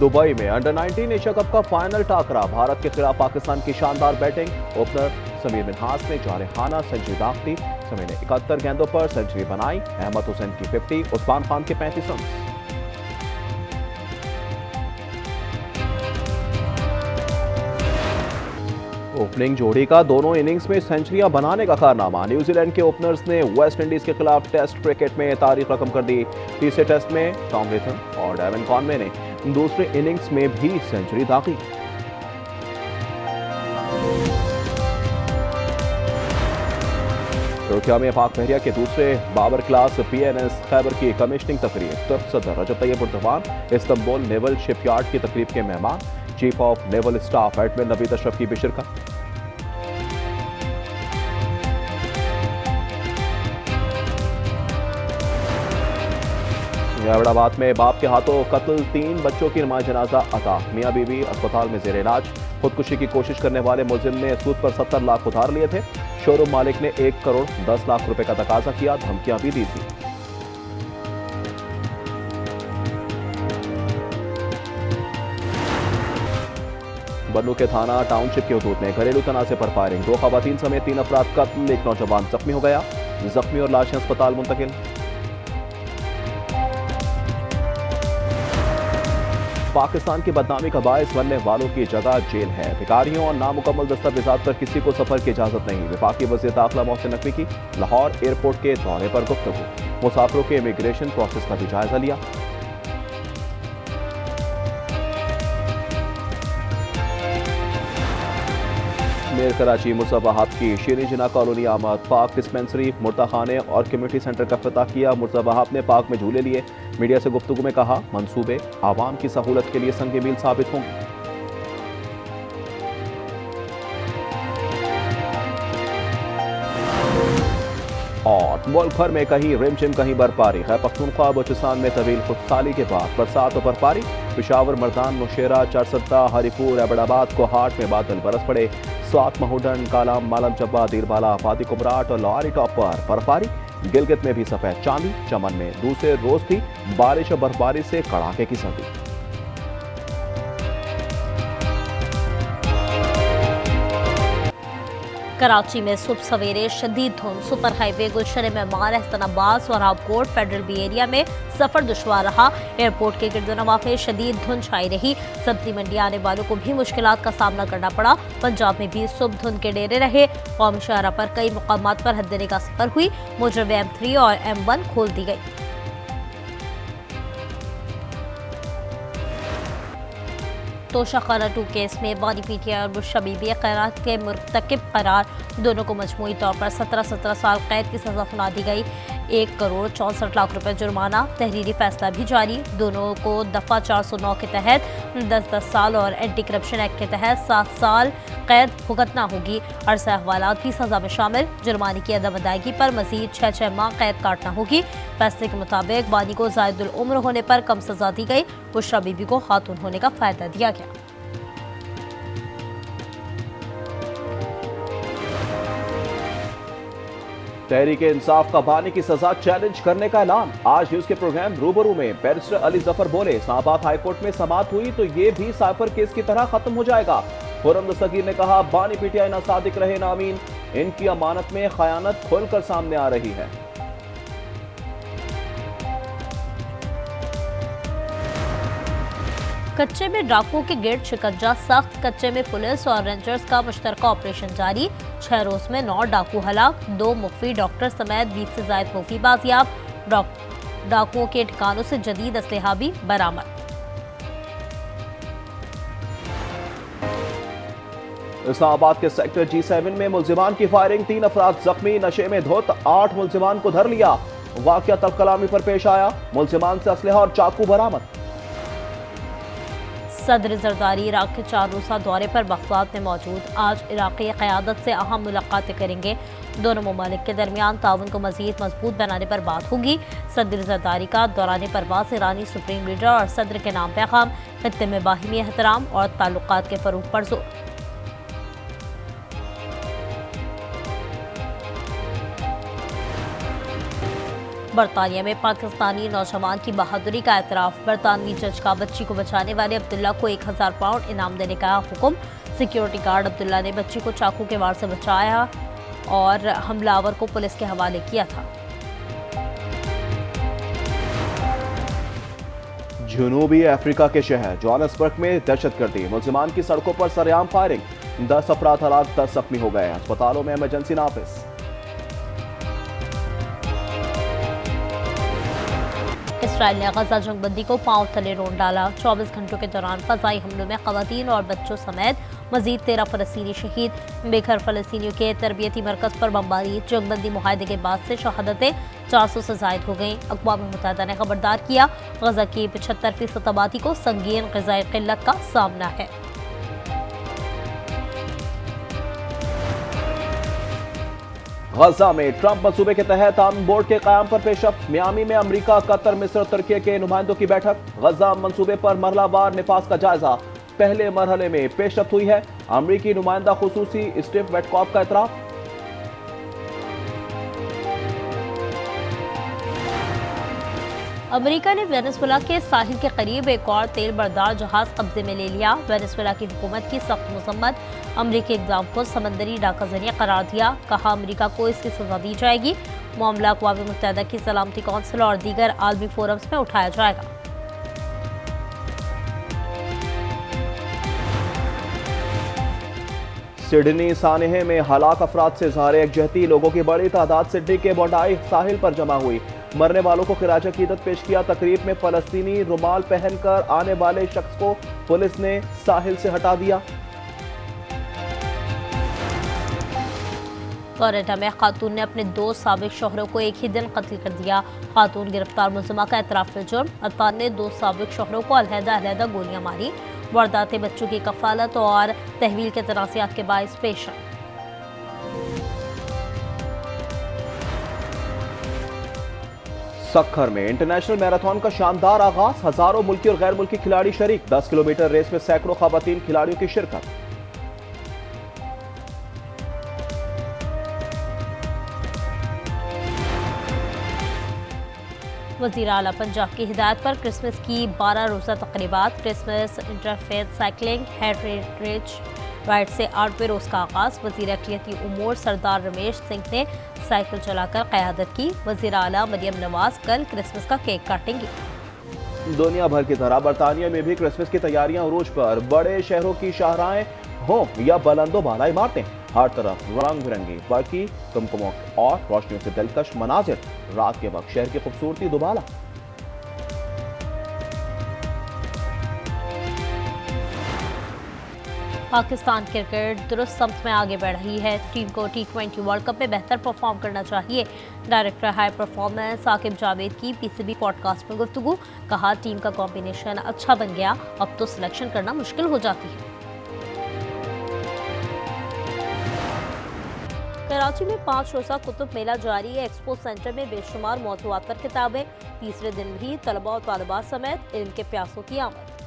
Dubai में under 19 Asia cup का final टाकरा, Bharat के खिलाफ पाकिस्तान की शानदार बैटिंग। ओपनर समीर मिन्हास ने जारहाना सेंचुरी दागती। समीर ने 71 गेंदों पर सेंचुरी बनाई। अहमद हुसैन की 50, उस्मान खान के 35 रन। ओपनिंग जोड़ी का दोनों इनिंग्स में सेंचुरियां बनाने का कारनामा। न्यूजीलैंड के ओपनर्स ने वेस्ट इंडीज के खिलाफ टेस्ट क्रिकेट में तारीख रकम कर दी। तीसरे टेस्ट में टॉम लेथम और डेवन कॉनवे ने दूसरे इनिंग्स में भी सेंचुरी दागी। तुर्किया में पाक बहरिया के दूसरे बाबर क्लास PNS खैबर की कमिश्निंग तकरीब। तुर्क सदर Recep Tayyip Erdogan Istanbul naval shipyard की तकरीब के मेहमान। Chief of naval staff admiral Naveed Ashraf की भी शिरकत। हैदराबाद में बाप के हाथों कत्ल, 3 बच्चों की नमाज जनाजा अता। मियां बीवी अस्पताल में जेर इलाज। खुदकुशी की कोशिश करने वाले मुलजिम ने सूद पर 70 लाख उधार लिए थे। शोरूम मालिक ने 1 करोड़ 10 लाख रुपए का तकाजा किया, धमकियां भी दी थी। बन्नू के थाना टाउनशिप के हदूद में घरेलू तनाज़े पर फायरिंग। 2 खवातीन समेत 3 अफराद कत्ल, 1 नौजवान जख्मी हो गया। जख्मी और लाशें अस्पताल मुंतकिल। पाकिस्तान की बदनामी का बायस बनने वालों की जगह जेल है। भिखारियों और नामुकम्मल दस्तावेजात पर किसी को सफर की इजाजत नहीं। वफाकी वज़ीर दाखिला मोहसिन नकवी की लाहौर एयरपोर्ट के दौरे पर गुफ्तगू। मुसाफिरों के इमिग्रेशन प्रोसेस का भी जायजा लिया। मेयर कराची मुर्जा वहाब की शीरी जिना कॉलोनी आमद। पाक डिस्पेंसरी, मुर्दा खाने और कम्युनिटी सेंटर का इफ्तिताह किया। मुर्जा वहाब ने पाक में झूले लिए। मीडिया से गुफ्तगू में कहा, मंसूबे आवाम की सहूलत के लिए संग मील साबित होंगे। और मुल्क भर में कहीं रिमझिम कहीं बर्फबारी। खैबर पख्तूनख्वा बलूचिस्तान में तवील खुशहाली के बाद बरसात और बर्फबारी। पेशावर, मर्दान, नौशेरा, चारसद्दा, हरीपुर, एबटाबाद, कोहाट में बादल बरस पड़े। स्वात, महूडन, कालाम, मालम जब्बा, दीरबाला, फादी कुमराट और लाहौरी टॉप पर बर्फबारी। गिलगित में भी सफेद चांदी। चमन में दूसरे रोज भी बारिश और बर्फबारी से कड़ाके की सर्दी। कराची में सुबह सवेरे शदीद धुंध। सुपर हाईवे गुलशन मेहमान, एहसन अब्बास और हापकोट फेडरल बी एरिया में सफर दुश्वार रहा। एयरपोर्ट के गिरदोनवा में शदीद धुंध छाई रही। सब्जी मंडी आने वालों को भी मुश्किलात का सामना करना पड़ा। पंजाब में भी सुबह धुंध के डेरे रहे। कौमी शाहरा पर कई मुकामात पर हद निगाह सफर हुई। मोटरवे M3 और M1 खोल दी गई। तोशाखाना 2 केस में बानी PTI और बुशरा बीबी खैरात के मुर्तकिब करार। दोनों को मजमूई तौर पर 17 साल कैद की सजा सुना दी गई। 1 करोड़ 64 लाख रुपए जुर्माना। तहरीरी फैसला भी जारी। दोनों को दफा 409 के तहत 10 साल और एंटी करप्शन एक्ट के तहत 7 साल कैद भुगतना होगी। अरसा अहवालात भी सजा में शामिल। जुर्माने की अदम अदायगी पर मजीद 6 माह कैद काटना होगी। फैसले के मुताबिक बानी को जायदुल उम्र होने पर कम सजा दी गई। बुशरा बीबी को खातून होने का फायदा दिया गया। तहरीक इंसाफ का बानी की सजा चैलेंज करने का ऐलान। आज न्यूज के प्रोग्राम रूबरू में बैरिस्टर अली जफर बोले, इस्लामाबाद हाईकोर्ट में समाअत हुई तो ये भी साइफर केस की तरह खत्म हो जाएगा। खुर्रम दस्तगीर ने कहा, बानी PTI ना सादिक रहे नामीन, इनकी अमानत में खयानत खुलकर सामने आ रही है। कच्चे में डाकुओं के गेट शिकंजा सख्त। कच्चे में पुलिस और रेंजर्स का मुश्तरका ऑपरेशन जारी। 6 रोज में 9 डाकू हलाक। 2 मुख्फी डॉक्टर समेत 20 से ज्यादा मुख्फी बाजियाब। डाकुओं के ठिकानों से जदीद असलहा भी बरामद। इस्लामाबाद के सेक्टर G7 में मुलजिमान की फायरिंग, 3 अफराद जख्मी। नशे में धुत 8 मुलजिमान को धर लिया। वाकया तलकलामी पर पेश आया। मुलजिमान से असलहा और चाकू बरामद। सदर जरदारी इराक के 4 रोज़ा दौरे पर बगदाद में मौजूद। आज इराक़ी क़यादत से अहम मुलाकातें करेंगे। दोनों ममालिक के दरमियान ताउन को मज़ीद मजबूत बनाने पर बात होगी। सदर जरदारी का दौरान परवाज़ ईरानी सुप्रीम लीडर और सदर के नाम पैगाम। खित्ते में बाहिमी एहतराम और ताल्लुकात के फ़रोग़ पर जोर। बरतानिया में पाकिस्तानी नौजवान की बहादुरी का एतराफ। बरतानवी जज का बच्ची को बचाने वाले अब्दुल्ला को 1000 पाउंड इनाम देने का हुक्म। सिक्योरिटी गार्ड अब्दुल्ला ने बच्ची को चाकू के वार से बचाया और हमलावर को पुलिस के हवाले किया था। जनूबी अफ्रीका के शहर जोहान्सबर्ग में दहशतगर्दी, मुल्जिमान की सड़कों पर सरेआम फायरिंग, 10 अफराद हलाक, 10 जख्मी हो गए। अस्पतालों में इमरजेंसी नाफिज। इसराइल ने गजा जंगबंदी को पांव तले रोन डाला। 24 घंटों के दौरान फजाई हमलों में खवातीन और बच्चों समेत मजीद 13 फलस्तीनी शहीद। बेघर फलस्तीनियों के तरबियती मरकज पर बमबारी। जंगबंदी मुआहदे के बाद से शहादतें 400 से जायद हो गईं। अक़वाम मुत्तहिदा ने खबरदार किया, गजा की 75% आबादी को संगीन ग़िज़ाई क़िल्लत का सामना है। गजा में ट्रंप मंसूबे के तहत आर्म बोर्ड के क़याम पर पेशरफ्त। मियामी में अमरीका, कतर, मिस्र, तुर्की के नुमाइंदों की बैठक। गजा मंसूबे पर मरहलावार निफाज का जायजा। पहले मरहले में पेशरफ्त हुई है। अमरीकी नुमाइंदा खुसूसी स्टीव वेटकॉफ का एतराफ़। अमेरिका ने वेनेजुएला के साहिल के करीब एक और तेल बरदार जहाज कब्जे में ले लिया। वेनेजुएला की हुकूमत की सख्त मजम्मत। अमरीकी इक़दाम को समंदरी डाका ज़रिया करार दिया। कहा, अमरीका को इसकी सजा दी जाएगी। मामला अक़वाम मुत्तहिदा की सलामती कौंसिल और दीगर आलमी फोरम्स में उठाया जाएगा। सिडनी सानेहे में हलाक अफराद से इज़हार यकजहती। लोगों की बड़ी तादाद सिडनी के बोंडाई साहिल पर जमा हुई। मरने वालों को खिराज अकीदत पेश किया। तकरीब में फलस्तीनी रुमाल पहनकर आने वाले शख्स को पुलिस ने साहिल से हटा दिया। फ्लोरिडा में खातून ने अपने 2 साबिक शौहरों को एक ही दिन कत्ल कर दिया। खातून गिरफ्तार मुल्जिमा का एतराफ़ जुर्म। अरतान ने 2 साबिक शौहरों को अलहदा गोलियां मारी। वारदात बच्चों की कफालत और तहवील के तनाज़ात के बाइस पेश आई। सक्खर में इंटरनेशनल मैराथन का शानदार आगाज। हजारों मुल्की और गैर मुल्की खिलाड़ी शरीक। 10 किलोमीटर रेस में सैकड़ों खवातीन खिलाड़ियों की शिरकत। वज़ीर आला पंजाब की हिदायत पर क्रिसमस की 12 रोज़ा तक़रीबात। Christmas interfaith cycling heritage ride से 8वें रोज़ का आगाज़। वज़ीर अक़लियती उमूर सरदार रमेश सिंह ने साइकिल चलाकर क़यादत की। वज़ीर आला मरियम नवाज कल क्रिसमस का केक काटेंगी। दुनिया भर की तरह बरतानिया में भी क्रिसमस की तैयारियां उरूज पर। बड़े शहरों की शाहराहें हों या बुलंदो बाला इमारतें, हर तरफ रंग बिरंगी बरकी, कुमकुमों और रोशनियों से दिलकश मनाजिर। रात के वक्त शहर की खूबसूरती दुबाला। पाकिस्तान क्रिकेट दुरुस्त समत में आगे बढ़ रही है। टीम को T20 वर्ल्ड कप में बेहतर परफॉर्म करना चाहिए। Director high performance Saqib Javed की PCB पॉडकास्ट में गुफ्तगू। कहा, टीम का कॉम्बिनेशन अच्छा बन गया, अब तो सिलेक्शन करना मुश्किल हो जाती है। कराची में 5 रोज़ा कुतुब मेला जारी है। एक्सपो सेंटर में बेशुमार मौज़ूआत पर किताबें। तीसरे दिन भी तलबा और तालिबात समेत इल्म के प्यासों की आमद।